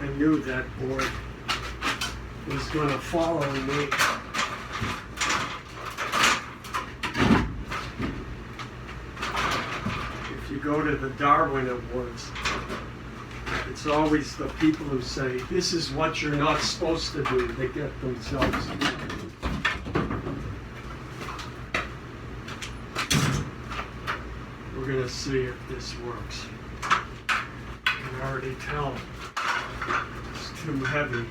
I knew that board was going to follow me. If you go to the Darwin Awards, it's always the people who say, this is what you're not supposed to do, they get themselves. We're going to see if this works. I can already tell it's too heavy.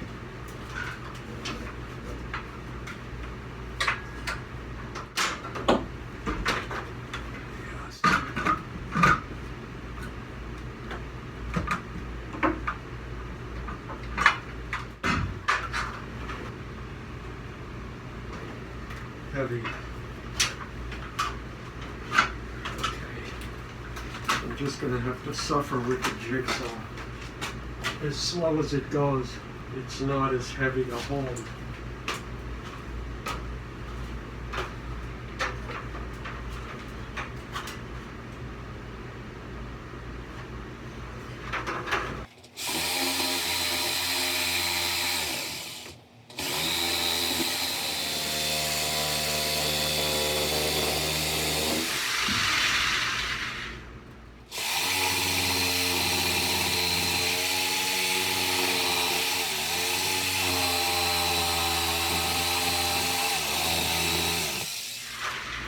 Heavy. I'm just going to have to suffer with the jigsaw. As slow as it goes, it's not as heavy to hold.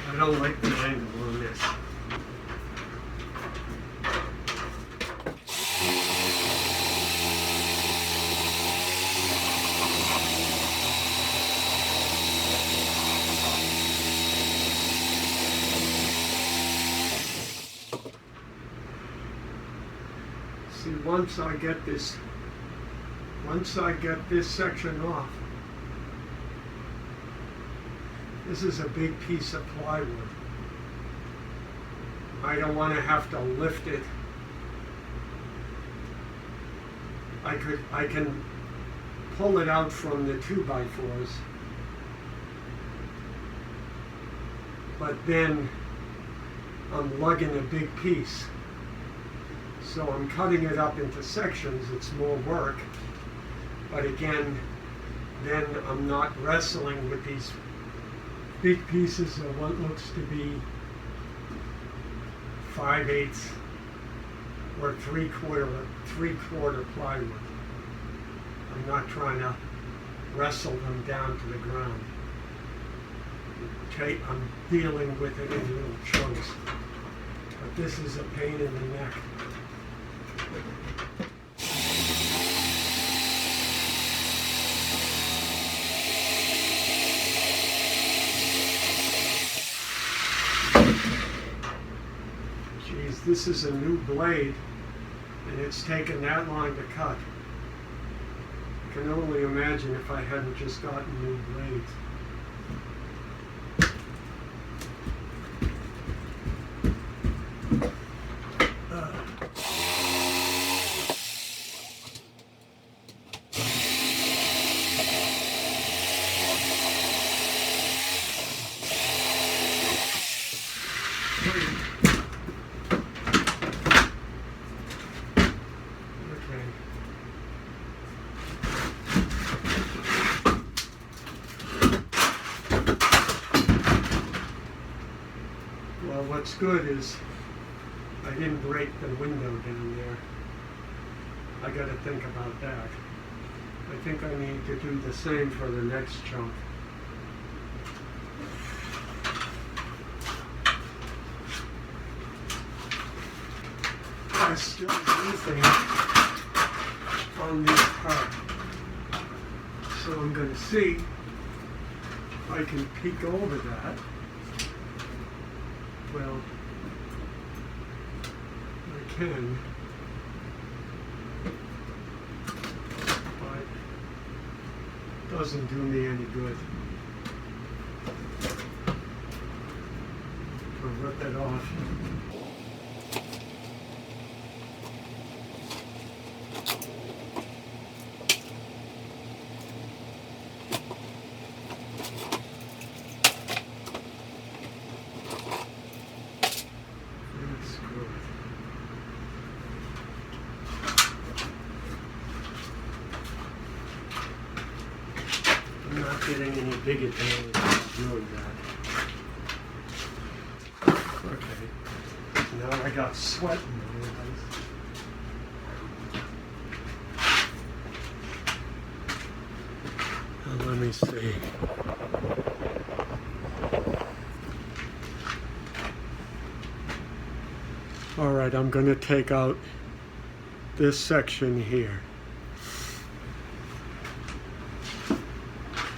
I don't like the angle on this. See, once I get this section off, this is a big piece of plywood. I don't want to have to lift it. I can pull it out from the 2x4s, but then I'm lugging a big piece. So I'm cutting it up into sections. It's more work, but again, then I'm not wrestling with these big pieces of what looks to be 5/8 or 3/4 plywood. I'm not trying to wrestle them down to the ground. Okay, I'm dealing with it in little chunks. But this is a pain in the neck. This is a new blade, and it's taken that long to cut. I can only imagine if I hadn't just gotten new blades. What's good is I didn't break the window down there. I got to think about that. I think I need to do the same for the next chunk. I still anything on this part. So I'm going to see if I can peek over that. Well, I can, but it doesn't do me any good. I'll rip it off. getting any big advantage of doing that. Okay, now I got sweat in my eyes. Let me see. All right, I'm going to take out this section here.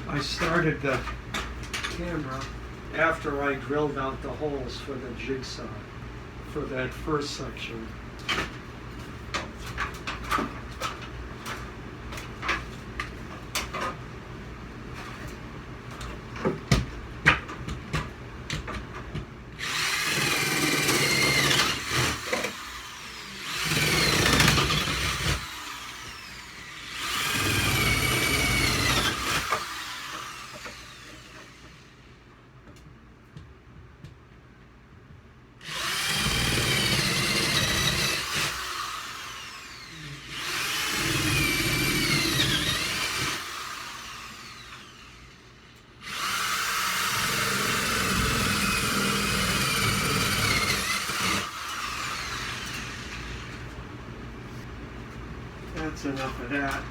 I started the camera after I drilled out the holes for the jigsaw for that first section. That's enough of that.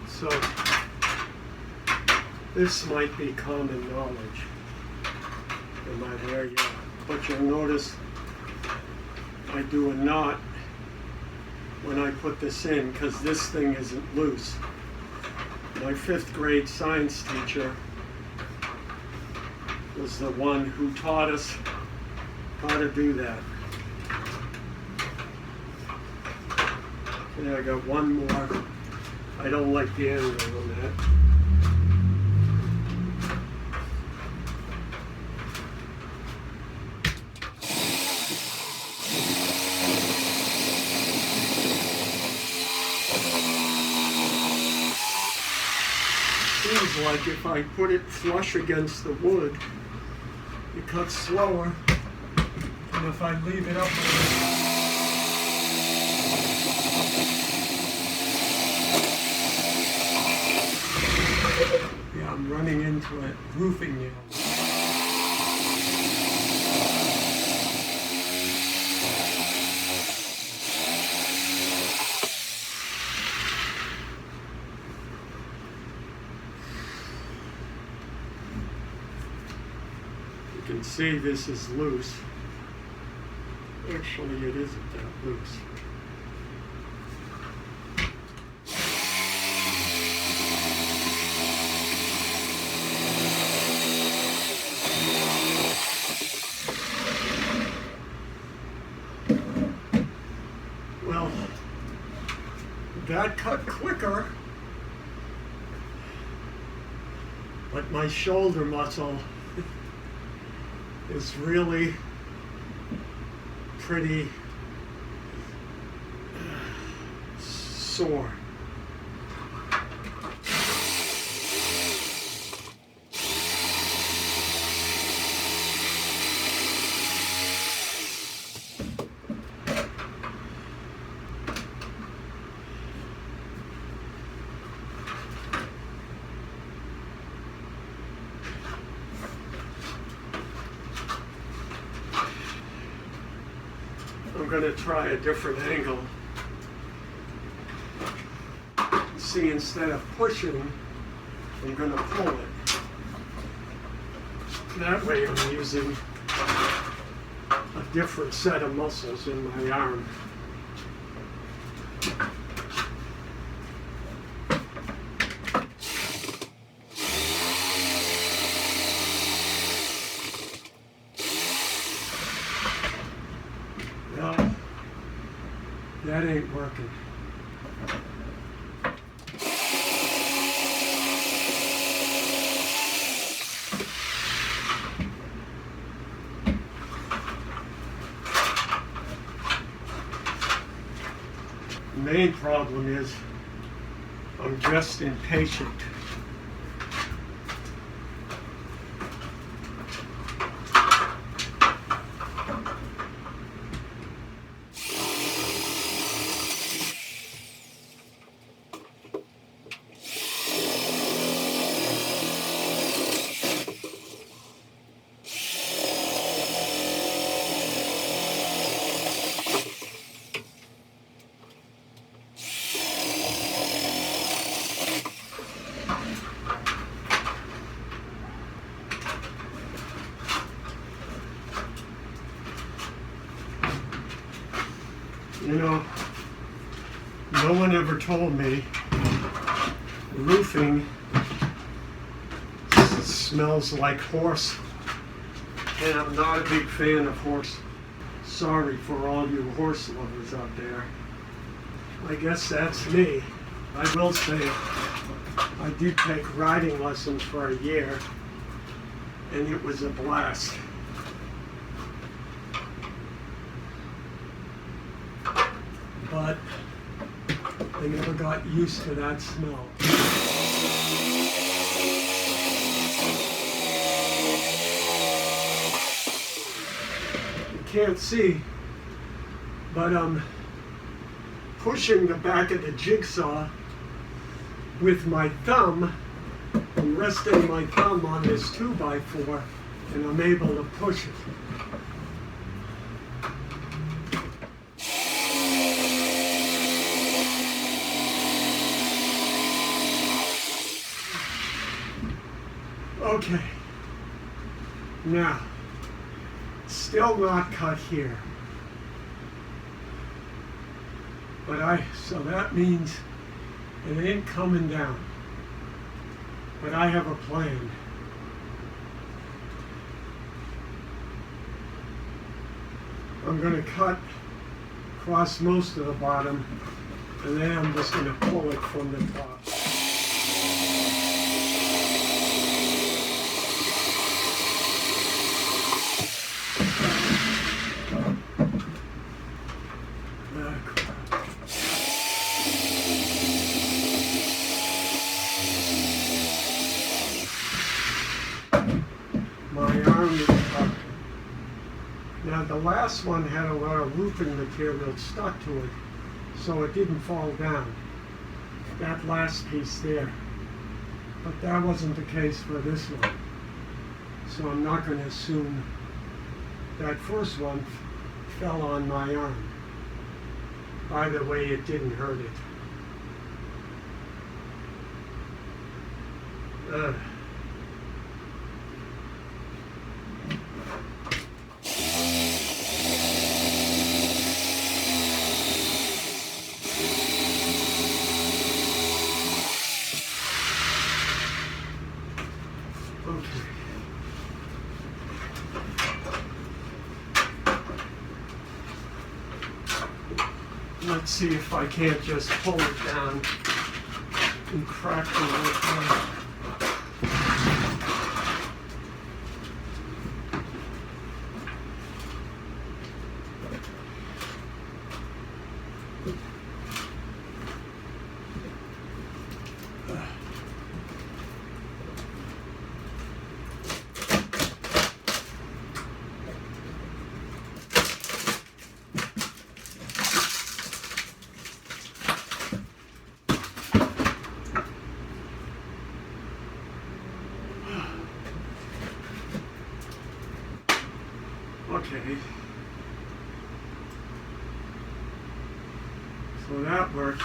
So this might be common knowledge in my area, but you'll notice I do a knot when I put this in because this thing isn't loose. My 5th grade science teacher was the one who taught us how to do that. Okay, I got one more. I don't like the angle on that. Seems like if I put it flush against the wood, it cuts slower. And if I leave it up, yeah, I'm running into a roofing nail. You can see this is loose. Actually, it isn't that loose. Well, that cut quicker, but my shoulder muscle is really pretty sore. I'm going to try a different angle. See, instead of pushing, I'm going to pull it. That way I'm using a different set of muscles in my arm. Well, that ain't working. The main problem is I'm just impatient. You know, no one ever told me roofing smells like horse, and I'm not a big fan of horse. Sorry for all you horse lovers out there. I guess that's me. I will say I did take riding lessons for a year, and it was a blast. But I never got used to that smell. You can't see, but I'm pushing the back of the jigsaw with my thumb. I'm resting my thumb on this 2x4, and I'm able to push it. Okay, now, still not cut here, but so that means it ain't coming down, but I have a plan. I'm going to cut across most of the bottom, and then I'm just going to pull it from the top. Now the last one had a lot of roofing material stuck to it, so it didn't fall down. That last piece there. But that wasn't the case for this one. So I'm not going to assume that first one fell on my arm. By the way, it didn't hurt it. Let's see if I can't just pull it down and crack the roof down. Okay, so that worked.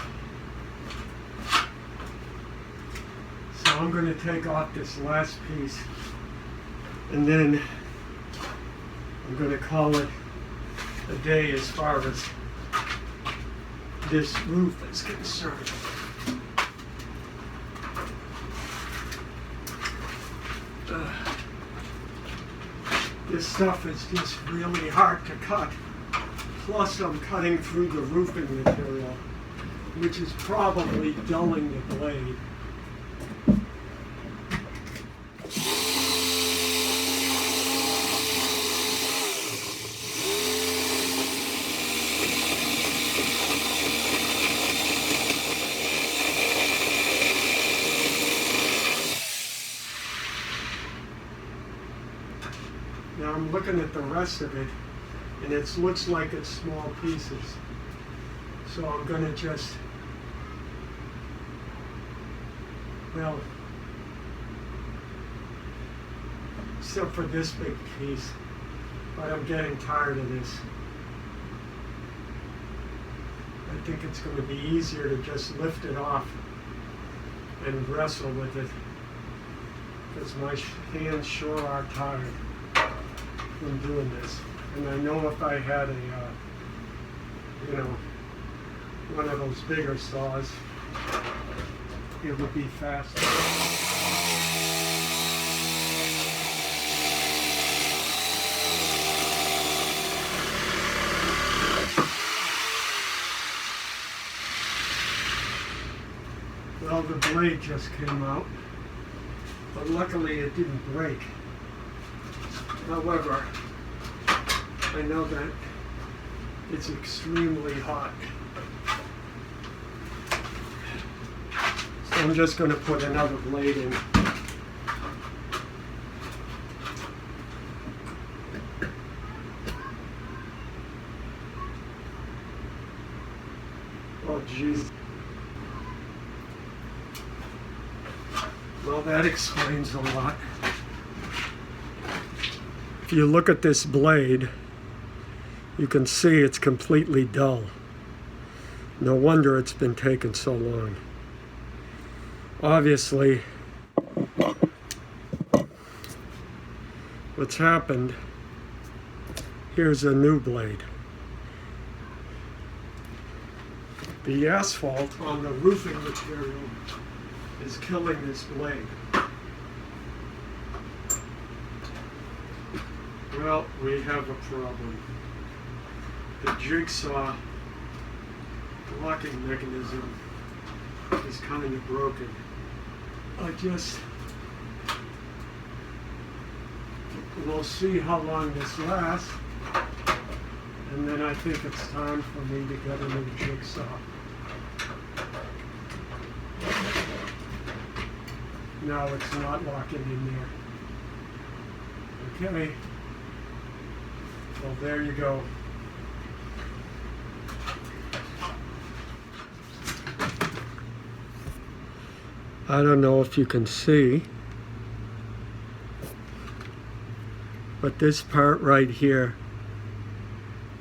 So I'm going to take off this last piece, and then I'm going to call it a day as far as this roof is concerned. This stuff is just really hard to cut. Plus I'm cutting through the roofing material, which is probably dulling the blade. Now I'm looking at the rest of it, and it looks like it's small pieces. So I'm going to just, well, except for this big piece, but I'm getting tired of this. I think it's going to be easier to just lift it off and wrestle with it, because my hands sure are tired from doing this. And I know if I had a, one of those bigger saws, it would be faster. Well, the blade just came out, but luckily it didn't break. However, I know that it's extremely hot. So I'm just going to put another blade in. Oh, jeez. Well, that explains a lot. If you look at this blade, you can see it's completely dull. No wonder it's been taking so long. Obviously, what's happened, here's a new blade. The asphalt on the roofing material is killing this blade. Well, we have a problem. The jigsaw locking mechanism is kind of broken. We'll see how long this lasts, and then I think it's time for me to get a new jigsaw. No, it's not locking in there. Okay. Well, there you go. I don't know if you can see, but this part right here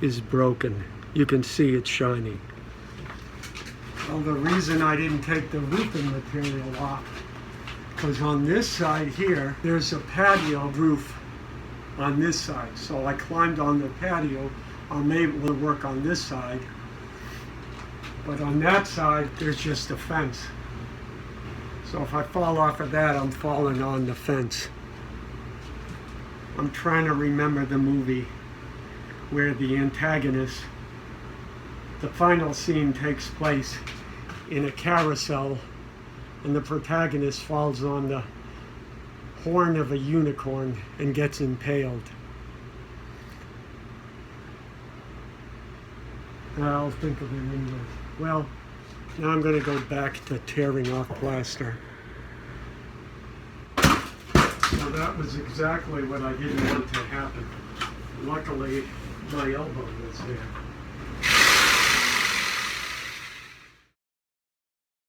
is broken. You can see it's shiny. Well, the reason I didn't take the roofing material off, because on this side here, there's a patio roof on this side. So I climbed on the patio. I'm able to work on this side. But on that side, there's just a fence. So if I fall off of that, I'm falling on the fence. I'm trying to remember the movie where the antagonist, the final scene takes place in a carousel and the protagonist falls on the horn of a unicorn and gets impaled. I'll think of it in English. Well, now I'm going to go back to tearing off plaster. So that was exactly what I didn't want to happen. Luckily, my elbow was there.